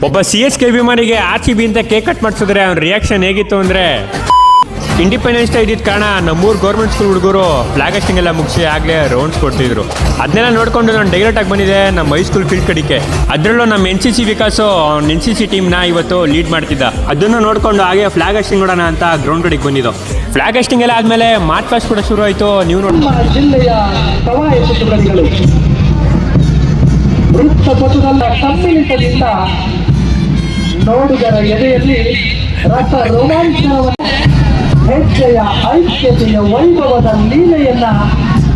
ಒಬ್ಬ CSK ಅಭಿಮಾನಿಗೆ RCB ಅಂತ cake cut ಮಾಡಿಸಿದ್ರೆ ಅವ್ನ ರಿಯಾಕ್ಷನ್ ಹೇಗಿತ್ತು ಅಂದರೆ, ಇಂಡಿಪೆಂಡೆನ್ಸ್ ಡೇ ಇದ್ದಿದ್ದ ಕಾರಣ ನಮ್ಮೂರು ಗೌರ್ಮೆಂಟ್ ಸ್ಕೂಲ್ ಹುಡುಗರು ಫ್ಲಾಗ್ ಹಾಸ್ಟಿಂಗ್ ಎಲ್ಲ ಮುಗಿಸಿ ಆಗಲೇ ರೌಂಡ್ಸ್ ಕೊಡ್ತಿದ್ರು. ಅದನ್ನೆಲ್ಲ ನೋಡಿಕೊಂಡು ನಾನು ಡೈರೆಕ್ಟಾಗಿ ಬಂದಿದೆ ನಮ್ಮ ಹೈಸ್ಕೂಲ್ ಫೀಲ್ಡ್ ಕಡೆಗೆ. ಅದರಲ್ಲೂ ನಮ್ಮ NCC ವಿಕಾಸು ಅವ್ನ NCC ಟೀಮ್ನ ಇವತ್ತು ಲೀಡ್ ಮಾಡ್ತಿದ್ದ. ಅದನ್ನು ನೋಡಿಕೊಂಡು ಹಾಗೆ ಫ್ಲಾಗ್ ಹಾಸ್ಟಿಂಗ್ ನೋಡೋಣ ಅಂತ ಗ್ರೌಂಡ್ ಕಡೆಗೆ ಬಂದಿದ್ದು. ಫ್ಲಾಗ್ ಹಾಸ್ಟಿಂಗ್ ಎಲ್ಲ ಆದಮೇಲೆ ಮಾರ್ಚ್ ಪಾಸ್ಟ್ ಕೂಡ ಶುರು ಆಯಿತು. ನೀವು ನೋಡಿ ಜಿಲ್ಲೆಯ ಕವಾಯತು ತುಕಡಿಗಳು ವೃತ್ತಪಥದ ಸಮ್ಮಿಳಿತದಿಂದ ನೋಡುಗರ ಎದೆಯಲ್ಲಿ ರಸ ರೋಮಾಂಚನವನ್ನು ಹೆಜ್ಜೆಯ ಐಕ್ಯತೆಯ ವೈಭವದ ಲೀಲೆಯನ್ನ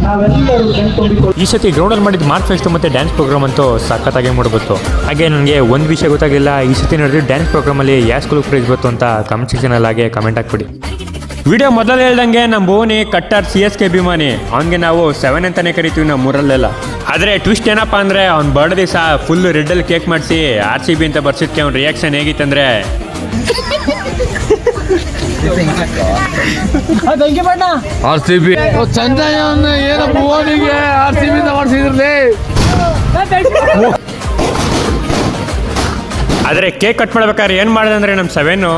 ನಾವೆಲ್ಲರೂ ಕಣ್ತುಂಬಿಕೊಳ್ಳಿ. ಈ ಸತಿ ಗ್ರೌಂಡಲ್ಲಿ ಮಾಡಿದ ಮಾರ್ಚ್ ಫೆಸ್ಟ್ ಮತ್ತು ಡ್ಯಾನ್ಸ್ ಪ್ರೋಗ್ರಾಮ್ ಅಂತೂ ಸಖತ್ತಾಗಿ ಮೂಡ್ಬೋದು. ಹಾಗೆ ನನಗೆ ಒಂದು ವಿಷಯ ಗೊತ್ತಾಗಿಲ್ಲ, ಈ ಸತಿ ನೋಡಿದ್ರೆ ಡ್ಯಾನ್ಸ್ ಪ್ರೋಗ್ರಾಮಲ್ಲಿ ಯಾವ ಸ್ಕೂಲ್ ಪ್ರೈಸ್ ಬಂತು ಅಂತ ಕಮೆಂಟ್ ಸೆಕ್ಷನಲ್ಲಿ ಹಾಗೆ ಕಮೆಂಟ್ ಹಾಕ್ಬಿಡಿ. ವಿಡಿಯೋ ಮೊದಲು ಹೇಳ್ದಂಗೆ ನಮ್ಮ ಭುವನಿ ಕಟ್ಟರ್ CSK ಅಭಿಮಾನಿ. ಅವನಿಗೆ ನಾವು 7 ಅಂತಲೇ ಕರಿತೀವಿ ನಮ್ಮ ಊರಲ್ಲೆಲ್ಲ. ಆದರೆ ಟ್ವಿಸ್ಟ್ ಏನಪ್ಪ ಅಂದರೆ ಅವ್ನ ಬರ್ಡೇ ದಿವಸ ಫುಲ್ ರೆಡ್ಡಲ್ಲಿ ಕೇಕ್ ಮಾಡಿಸಿ RCB ಅಂತ ಬರ್ಸಿದ್ಕೆ ಅವ್ನ ರಿಯಾಕ್ಷನ್ ಹೇಗಿತ್ತಂದರೆ, RCB ಚಂದಯ್ಯನ ಏನು ಭುವನಿಗೆ RCB ಅಂತ ಮಾಡಿಸಿದ್ರಲೇ. ಆದರೆ ಕೇಕ್ ಕಟ್ ಮಾಡ್ಬೇಕಾದ್ರೆ ಏನು ಮಾಡಿದೆ ಅಂದರೆ ನಮ್ಮ 7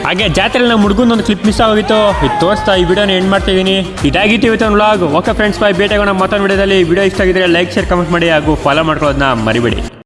ಹಾಗೆ ಜಾತ್ರೆಯಲ್ಲಿ ನಮ್ಮ ಹುಡುಗನ ಕ್ಲಿಪ್ ಮಿಸ್ ಆಗೋಗಿತ್ತು. ಇದು ತೋರಿಸ್ತಾ ಈ ವಿಡಿಯೋನ ಎಂಡ್ ಮಾಡ್ತಿದ್ದೀನಿ. ಇದಾಗಿತ್ತು ಇವತ್ತು ವ್ಲಾಗ್. ಓಕೆ ಫ್ರೆಂಡ್ಸ್, ಬಾಯ್. ಭೇಟಿಯಾಗೋಣ ಮತ್ತೊಂದು ವಿಡಿಯೋದಲ್ಲಿ. ವಿಡಿಯೋ ಇಷ್ಟ ಆಗಿದ್ರೆ ಲೈಕ್, ಶೇರ್, ಕಮೆಂಟ್ ಮಾಡಿ ಹಾಗೂ ಫಾಲೋ ಮಾಡ್ಕೊಳ್ಳೋದನ್ನ ಮರಿಬೇಡಿ.